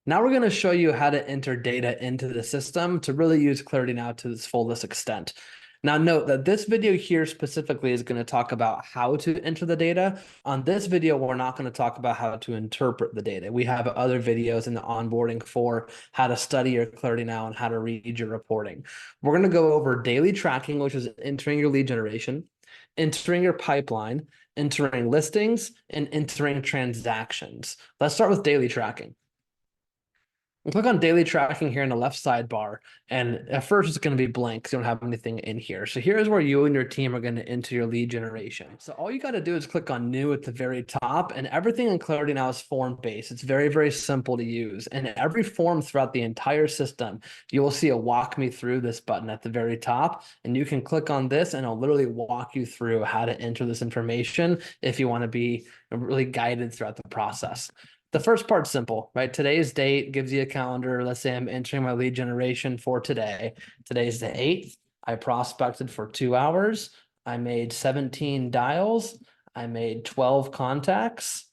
Now we're going to show you how to enter data into the system to really use ClarityNOW to its fullest extent. Now note that this video here specifically is going to talk about how to enter the data. On this video, we're not going to talk about how to interpret the data. We have other videos in the onboarding for how to study your ClarityNOW and how to read your reporting. We're going to go over daily tracking, which is entering your lead generation, entering your pipeline, entering listings, and entering transactions. Let's start with daily tracking. And click on daily tracking here in the left sidebar. And at first it's going to be blank because you don't have anything in here. So here's where you and your team are going to enter your lead generation. So all you got to do is click on new at the very top, and everything in ClarityNOW is form-based. It's very, very simple to use. And every form throughout the entire system, you will see a walk me through this button at the very top. And you can click on this and it'll literally walk you through how to enter this information if you want to be really guided throughout the process. The first part's simple, right? Today's date gives you a calendar. Let's say I'm entering my lead generation for today. Today's the 8th. I prospected for 2 hours. I made 17 dials. I made 12 contacts.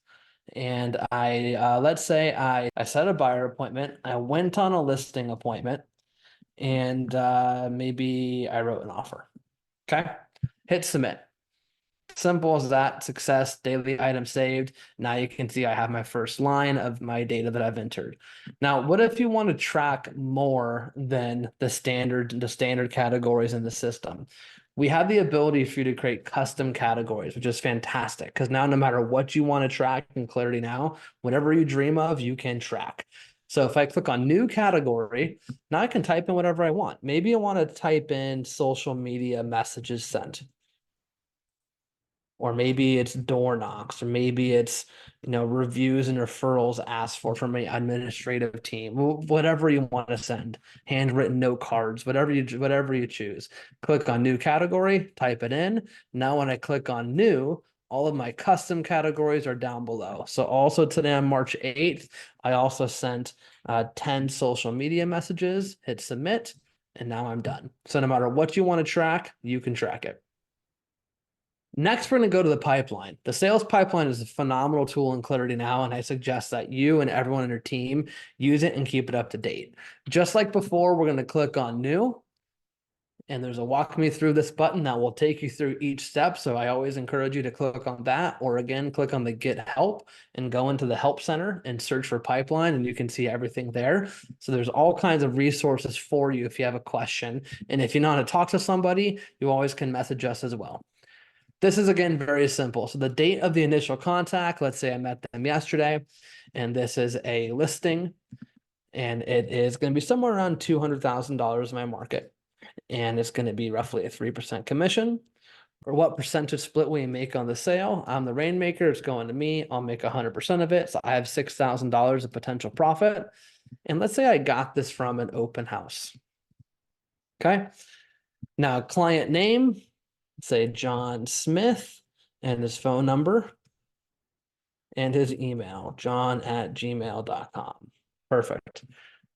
And let's say I set a buyer appointment. I went on a listing appointment, and maybe I wrote an offer. Okay. Hit submit. Simple as that. Success, daily item saved. Now you can see I have my first line of my data that I've entered. Now, what if you want to track more than the standard categories in the system? We have the ability for you to create custom categories, which is fantastic because now no matter what you want to track in ClarityNOW, whatever you dream of, you can track. So if I click on new category, now I can type in whatever I want. Maybe I want to type in social media messages sent. Or maybe it's door knocks, or maybe it's, reviews and referrals asked for from an administrative team, whatever you want to send, handwritten note cards, whatever you choose. Click on new category, type it in. Now when I click on new, all of my custom categories are down below. So also today on March 8th, I also sent 10 social media messages, hit submit, and now I'm done. So no matter what you want to track, you can track it. Next, we're going to go to the pipeline. The sales pipeline is a phenomenal tool in ClarityNOW, and I suggest that you and everyone on your team use it and keep it up to date. Just like before, we're going to click on new, and there's a walk me through this button that will take you through each step. So I always encourage you to click on that, or again, click on the get help and go into the help center and search for pipeline, and you can see everything there. So there's all kinds of resources for you if you have a question. And if you know how to talk to somebody, you always can message us as well. This is, again, very simple. So the date of the initial contact, let's say I met them yesterday, and this is a listing, and it is going to be somewhere around $200,000 in my market. And it's going to be roughly a 3% commission. Or what percentage split we make on the sale? I'm the rainmaker. It's going to me. I'll make 100% of it. So I have $6,000 of potential profit. And let's say I got this from an open house. Okay. Now, client name, say John Smith, and his phone number and his email, john@gmail.com. Perfect.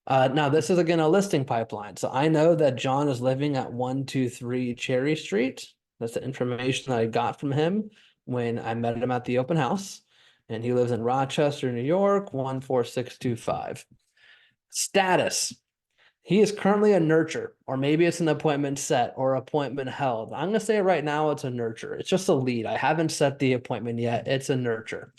Now, this is, again, a listing pipeline. So I know that John is living at 123 Cherry Street. That's the information that I got from him when I met him at the open house. And he lives in Rochester, New York, 14625. Status. He is currently a nurture, or maybe it's an appointment set or appointment held. I'm going to say right now it's a nurture. It's just a lead. I haven't set the appointment yet. It's a nurture.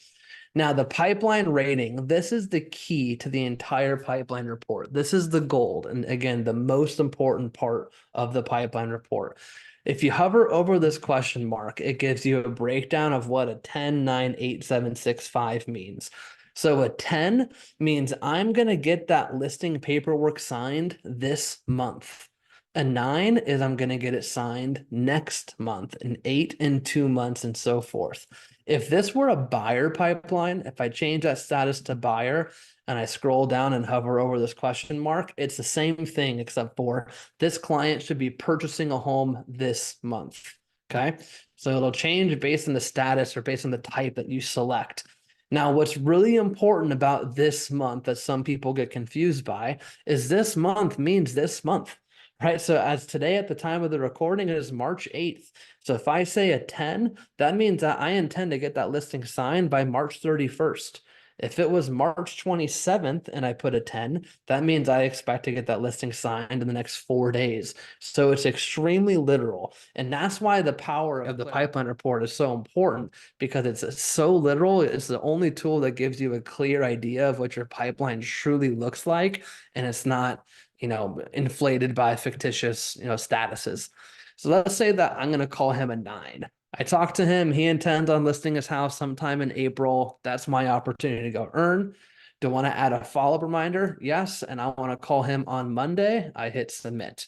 Now, the pipeline rating, this is the key to the entire pipeline report. This is the gold. And again, the most important part of the pipeline report. If you hover over this question mark, it gives you a breakdown of what a 10, 9, 8, 7, 6, 5 means. So a 10 means I'm going to get that listing paperwork signed this month. A 9 is I'm going to get it signed next month, an 8 in 2 months, and so forth. If this were a buyer pipeline, if I change that status to buyer and I scroll down and hover over this question mark, it's the same thing except for this client should be purchasing a home this month. Okay. So it'll change based on the status or based on the type that you select. Now, what's really important about this month that some people get confused by is this month means this month, right? So as today at the time of the recording, it is March 8th. So if I say a 10, that means that I intend to get that listing signed by March 31st. If it was March 27th and I put a 10, that means I expect to get that listing signed in the next 4 days. So it's extremely literal. And that's why the power of the pipeline report is so important, because it's so literal. It's the only tool that gives you a clear idea of what your pipeline truly looks like. And it's not, inflated by fictitious, statuses. So let's say that I'm going to call him a 9. I talked to him. He intends on listing his house sometime in April. That's my opportunity to go earn. Do I want to add a follow-up reminder? Yes. And I want to call him on Monday. I hit submit.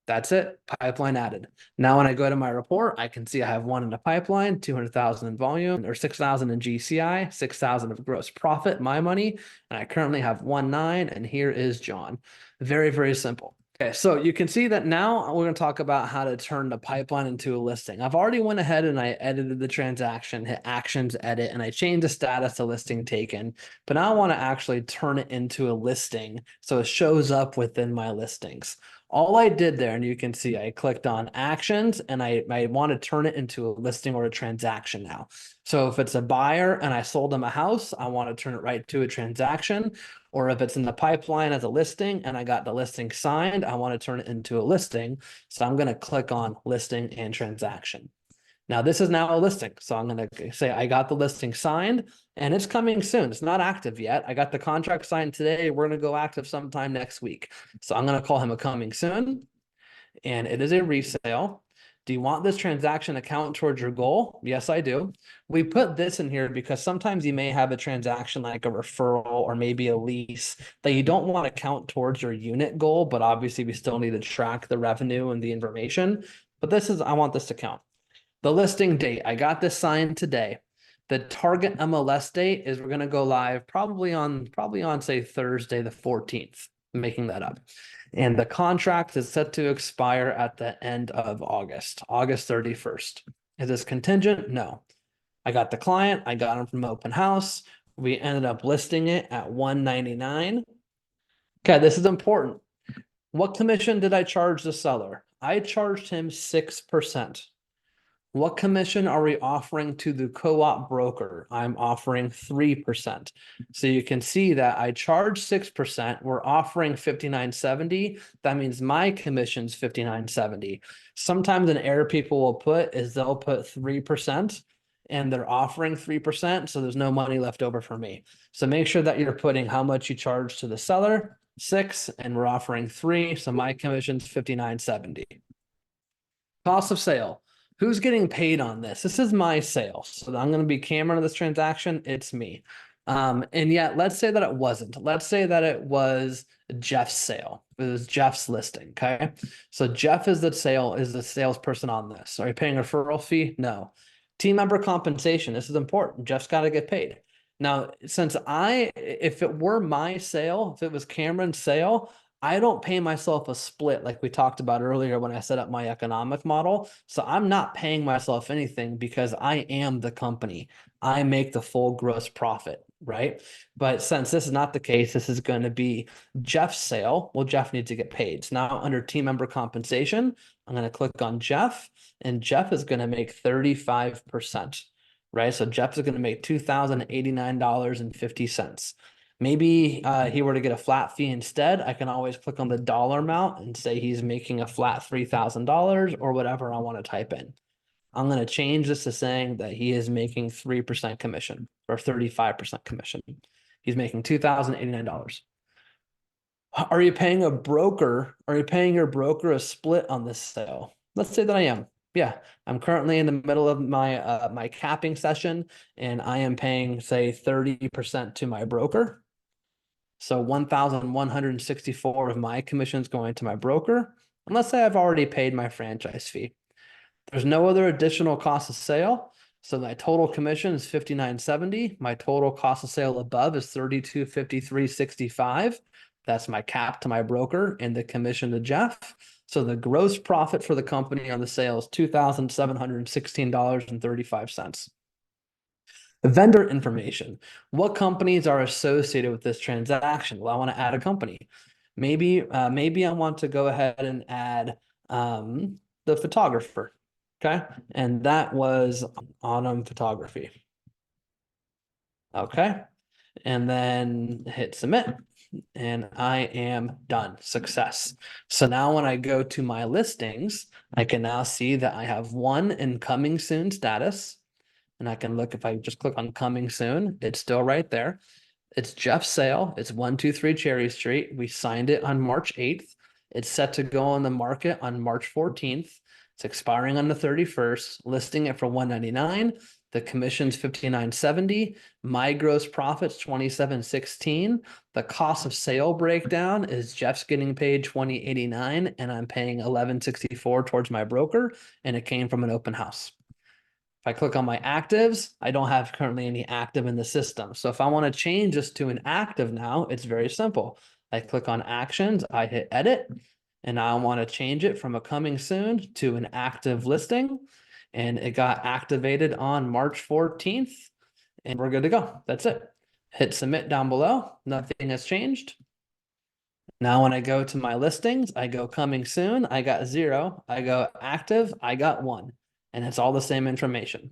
That's it. Pipeline added. Now, when I go to my report, I can see I have one in the pipeline, 200,000 in volume, or 6,000 in GCI, 6,000 of gross profit, my money. And I currently have 1.9, and here is John. Very, very simple. Okay, so you can see that now we're going to talk about how to turn the pipeline into a listing. I've already went ahead and I edited the transaction, hit actions, edit, and I changed the status to listing taken. But now I want to actually turn it into a listing so it shows up within my listings. All I did there, and you can see I clicked on actions and I want to turn it into a listing or a transaction now. So if it's a buyer and I sold them a house, I want to turn it right to a transaction. Or if it's in the pipeline as a listing and I got the listing signed, I want to turn it into a listing. So I'm going to click on listing and transaction. Now this is now a listing. So I'm going to say I got the listing signed and it's coming soon. It's not active yet. I got the contract signed today. We're going to go active sometime next week. So I'm going to call him a coming soon. And it is a resale. Do you want this transaction to count towards your goal? Yes, I do. We put this in here because sometimes you may have a transaction like a referral or maybe a lease that you don't want to count towards your unit goal, but obviously we still need to track the revenue and the information. But I want this to count. The listing date, I got this signed today. The target MLS date is we're going to go live probably on say Thursday the 14th, making that up. And the contract is set to expire at the end of August 31st. Is this contingent? No. I got the client, I got him from open house. We ended up listing it at 199. Okay, this is important. What commission did I charge the seller? I charged him 6%. What commission are we offering to the co-op broker? I'm offering 3%. So you can see that I charge 6%. We're offering 59.70. That means my commission's 59.70. Sometimes an error people will put is they'll put 3% and they're offering 3%. So there's no money left over for me. So make sure that you're putting how much you charge to the seller, 6, and we're offering 3. So my commission's 59.70. Cost of sale. Who's getting paid on this? This is my sale. So I'm going to be Cameron of this transaction. It's me. And yet, let's say that it wasn't. Let's say that it was Jeff's sale. It was Jeff's listing. Okay. So Jeff is the salesperson on this. Are you paying a referral fee? No. Team member compensation. This is important. Jeff's got to get paid. Now, if it were my sale, if it was Cameron's sale, I don't pay myself a split like we talked about earlier when I set up my economic model. So I'm not paying myself anything because I am the company. I make the full gross profit, right? But since this is not the case, this is going to be Jeff's sale. Well, Jeff needs to get paid. So now under team member compensation, I'm going to click on Jeff, and Jeff is going to make 35%, right? So Jeff is going to make $2,089.50. Maybe he were to get a flat fee instead. I can always click on the dollar amount and say he's making a flat $3,000 or whatever I want to type in. I'm going to change this to saying that he is making 3% commission or 35% commission. He's making $2,089. Are you paying a broker? Are you paying your broker a split on this sale? Let's say that I am. Yeah, I'm currently in the middle of my my capping session, and I am paying, say, 30% to my broker. So 1,164 of my commissions going to my broker, and let's say I've already paid my franchise fee. There's no other additional cost of sale. So my total commission is 59.70. My total cost of sale above is 32.53.65. That's my cap to my broker and the commission to Jeff. So the gross profit for the company on the sale is $2,716.35. Vendor information. What companies are associated with this transaction? Well, I want to add a company. Maybe I want to go ahead and add the photographer. Okay. And that was Autumn Photography. Okay. And then hit submit. And I am done. Success. So now when I go to my listings, I can now see that I have one in coming soon status. And I can look, if I just click on coming soon, it's still right there. It's Jeff's sale. It's 123 Cherry Street. We signed it on March 8th. It's set to go on the market on March 14th. It's expiring on the 31st, listing it for 199. The commission's 59.70. My gross profit's 27.16. The cost of sale breakdown is Jeff's getting paid 20.89 and I'm paying 11.64 towards my broker, and it came from an open house. If I click on my actives, I don't have currently any active in the system. So if I want to change this to an active now, it's very simple. I click on actions, I hit edit, and I want to change it from a coming soon to an active listing. And it got activated on March 14th, and we're good to go. That's it. Hit submit down below. Nothing has changed. Now, when I go to my listings, I go coming soon, I got 0. I go active, I got 1. And it's all the same information.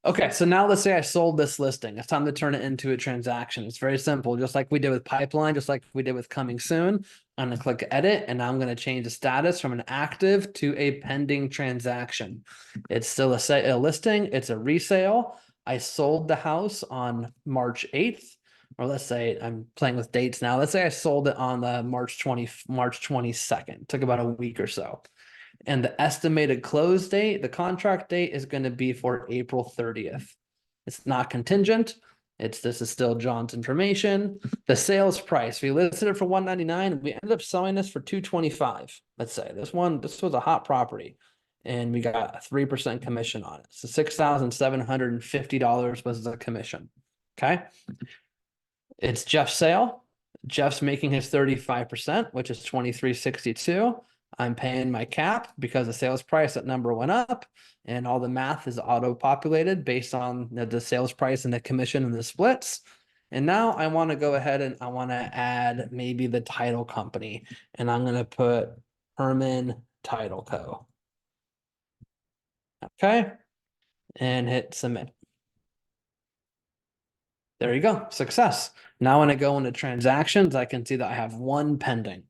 Okay, so now let's say I sold this listing. It's time to turn it into a transaction. It's very simple, just like we did with pipeline, just like we did with coming soon. I'm gonna click edit and I'm gonna change the status from an active to a pending transaction. It's still a listing, it's a resale. I sold the house on March 8th, or let's say I'm playing with dates now. Let's say I sold it on the March 22nd. Took about a week or so. And the estimated close date, the contract date is going to be for April 30th. It's not contingent. This is still John's information. The sales price, we listed it for 199. We ended up selling this for 225. Let's say this was a hot property and we got a 3% commission on it. So $6,750 was the commission. Okay. It's Jeff's sale. Jeff's making his 35%, which is 23.62. I'm paying my cap because the sales price, that number went up, and all the math is auto-populated based on the sales price and the commission and the splits. And now I want to go ahead and I want to add maybe the title company, and I'm going to put Herman Title Co. Okay, and hit submit. There you go, success. Now when I go into transactions, I can see that I have one pending.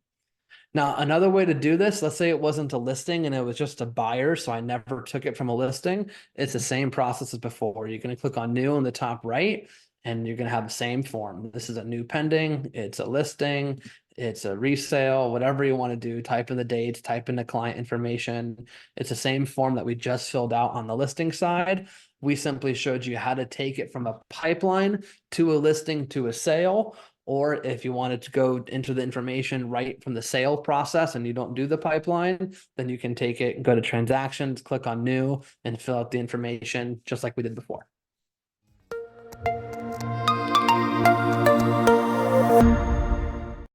Now, another way to do this, let's say it wasn't a listing and it was just a buyer, so I never took it from a listing. It's the same process as before. You're going to click on new in the top right, and you're going to have the same form. This is a new pending, it's a listing, it's a resale, whatever you want to do. Type in the dates, type in the client information. It's the same form that we just filled out on the listing side. We simply showed you how to take it from a pipeline to a listing to a sale. Or if you wanted to go into the information right from the sale process and you don't do the pipeline, then you can take it and go to transactions, click on new, and fill out the information just like we did before.